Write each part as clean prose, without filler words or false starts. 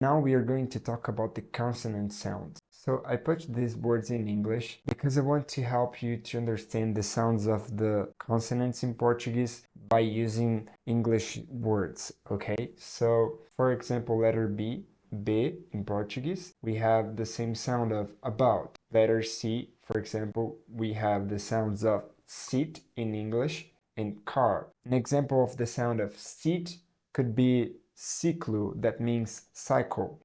Now we are going to talk about the consonant sounds. So I put these words in English because I want to help you to understand the sounds of the consonants in Portuguese by using English words, okay? So, for example, letter B, B in Portuguese, we have the same sound of about. Letter C, for example, we have the sounds of sit in English and car. An example of the sound of sit could be ciclo, that means cycle.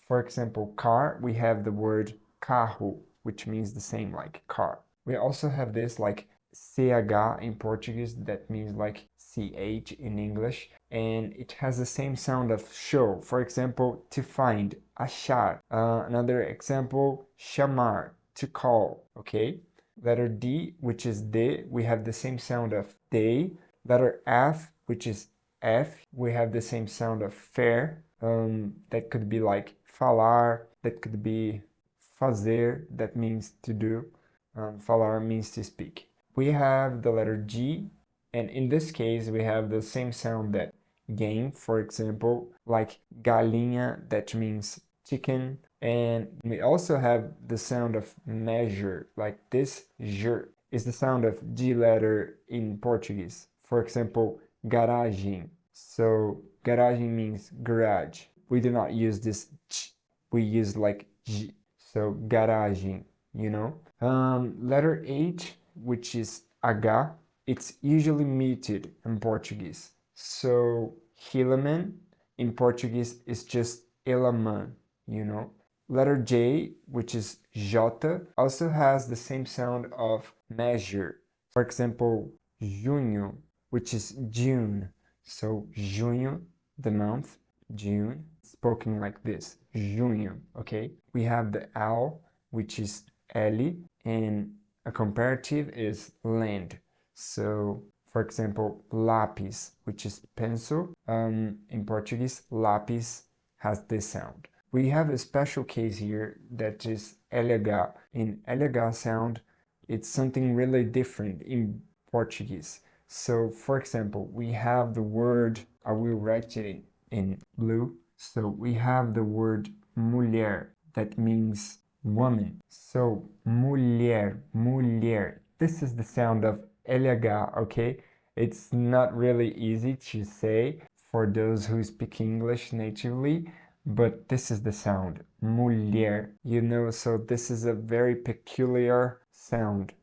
For example, car, we have the word carro, which means the same like car. We also have this like CH in Portuguese, that means like CH in English, and it has the same sound of show. For example, to find, achar. Another example, chamar, to call, okay? Letter D, which is de, we have the same sound of day. Letter F, which is F, we have the same sound of fair. That could be like falar, that could be fazer, that means to do. Falar means to speak. We have the letter G, and in this case we have the same sound that game, for example, like galinha, that means chicken. And we also have the sound of measure, like this j is the sound of G letter in Portuguese. For example, garagem. So garagem means garage. We do not use this ch, we use like j. So garagem, you know. Letter H, which is H, it's usually muted in Portuguese. So Hilleman in Portuguese is just Elaman, you know. Letter J, which is J, also has the same sound of measure. For example, junho, which is June. So junho, the month, June, spoken like this, junho, okay? We have the L, which is L, and a comparative is land. So, for example, lápis, which is pencil. In Portuguese, lápis has this sound. We have a special case here that is LH. In LH sound, it's something really different in Portuguese. So, for example, we have the word, I will write it in blue. So we have the word mulher, that means woman. So mulher, mulher. This is the sound of LH, okay? It's not really easy to say for those who speak English natively, but this is the sound, mulher, you know, so this is a very peculiar sound.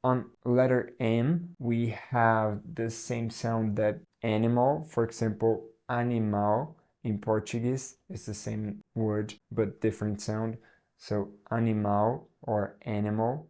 On letter M, we have the same sound that animal, for example, animal in Portuguese is the same word but different sound. So animal or animal.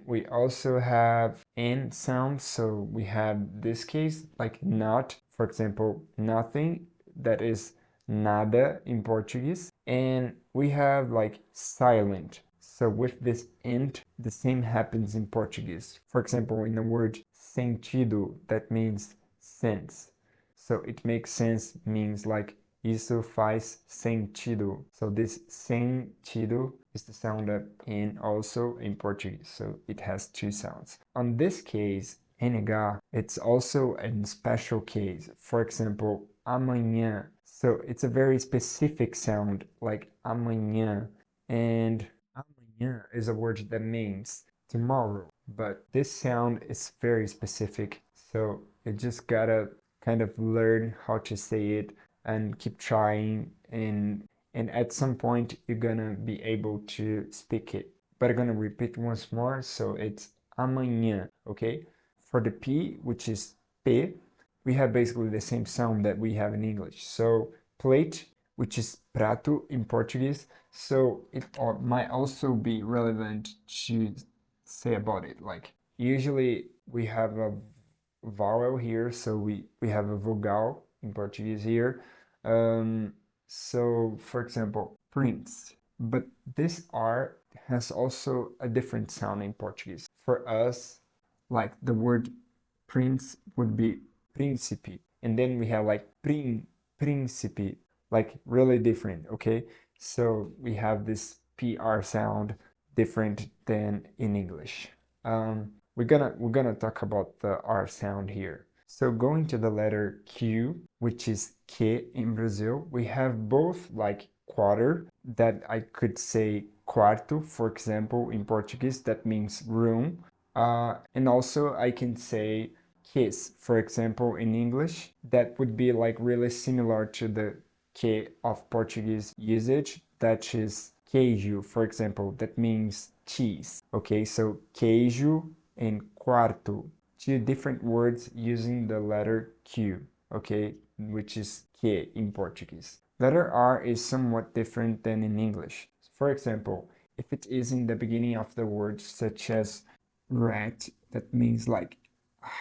We also have N sound, so we have this case like not, for example, nothing, that is nada in Portuguese. And we have like silent. So with this int, the same happens in Portuguese. For example, in the word sentido, that means sense. So it makes sense means like isso faz sentido. So this sentido is the sound of N also in Portuguese. So it has two sounds. On this case, NH, it's also a special case. For example, amanhã. So it's a very specific sound like amanhã. And amanhã is a word that means tomorrow. But this sound is very specific. So you just gotta kind of learn how to say it and keep trying, and at some point you're gonna be able to speak it. But I'm gonna repeat once more, so it's amanhã, okay? For the P, which is P, we have basically the same sound that we have in English. So plate, which is prato in Portuguese, so it might also be relevant to say about it. Like usually we have a vowel here, so we have a vogal in Portuguese here. So for example, prince, but this R has also a different sound in Portuguese. For us, like the word prince would be príncipe, and then we have like príncipe, like really different, okay? So we have this PR sound different than in English. We're gonna talk about the R sound here. So going to the letter Q, which is que in Brazil, we have both like quarter, that I could say quarto, for example, in Portuguese, that means room. And also I can say kiss, for example, in English. That would be like really similar to the que of Portuguese usage, that is queijo, for example, that means cheese. Okay, so queijo and quarto, two different words using the letter Q, okay, which is que in Portuguese. Letter R is somewhat different than in English. For example, if it is in the beginning of the word, such as rat, that means like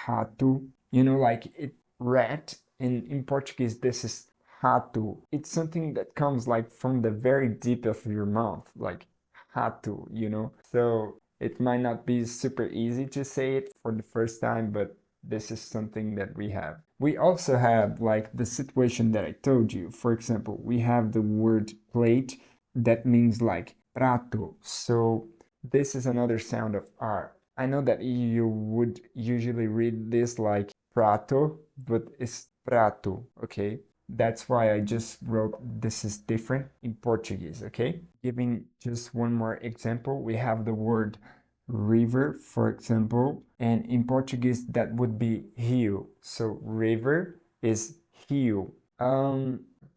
rato, like it rat, and in Portuguese this is rato. It's something that comes like from the very deep of your mouth, like rato. So it might not be super easy to say it for the first time, but this is something that we have. We also have like the situation that I told you. For example, we have the word plate, that means like prato. So this is another sound of R. I know that you would usually read this like prato, but it's prato, okay? That's why I just wrote this is different in Portuguese, okay? Giving just one more example, we have the word river, for example, and in Portuguese that would be rio. So river is rio.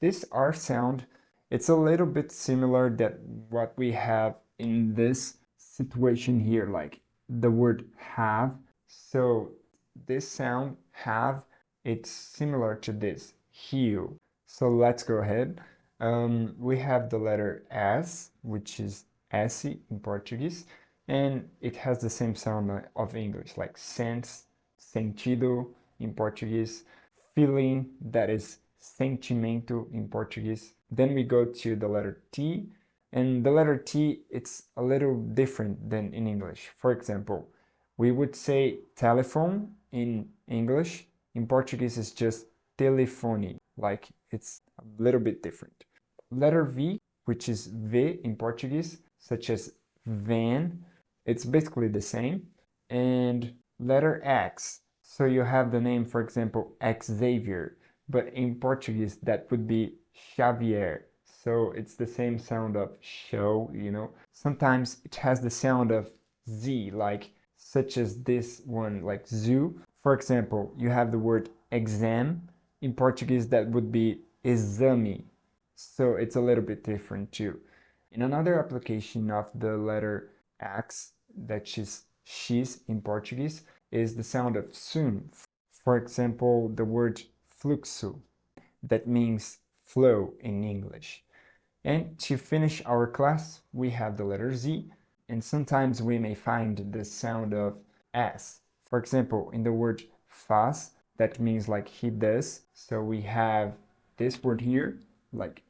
This R sound, it's a little bit similar that what we have in this situation here, like the word have. So this sound have, it's similar to this rio. So let's go ahead. We have the letter S, which is S in Portuguese, and it has the same sound of English, like sense, sentido in Portuguese, feeling, that is sentimento in Portuguese. Then we go to the letter T, and the letter T, it's a little different than in English. For example, we would say telephone in English. In Portuguese, it's just telefone, like it's a little bit different. Letter V, which is V in Portuguese, such as van, it's basically the same. And letter X, so you have the name, for example, Xavier, but in Portuguese that would be Xavier. So it's the same sound of show. Sometimes it has the sound of Z, like such as this one, like zoo. For example, you have the word exam. In Portuguese, that would be exame. So it's a little bit different too. In another application of the letter X, that is X in Portuguese, is the sound of soon. For example, the word fluxo, that means flow in English. And to finish our class, we have the letter Z, and sometimes we may find the sound of S. For example, in the word faz, that means like he does. So we have this word here, like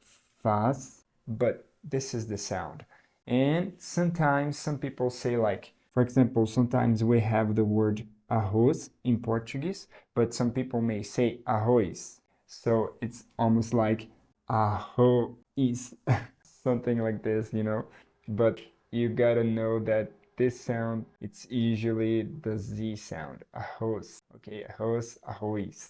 faz, but this is the sound. And sometimes some people say like, for example, sometimes we have the word arroz in Portuguese, but some people may say arroz. So it's almost like arroz, something like this. But you gotta know that this sound, it's usually the Z sound, arroz, okay, arroz, arroz.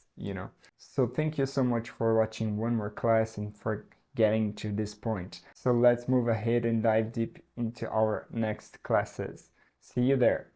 So thank you so much for watching one more class and for getting to this point. So let's move ahead and dive deep into our next classes. See you there.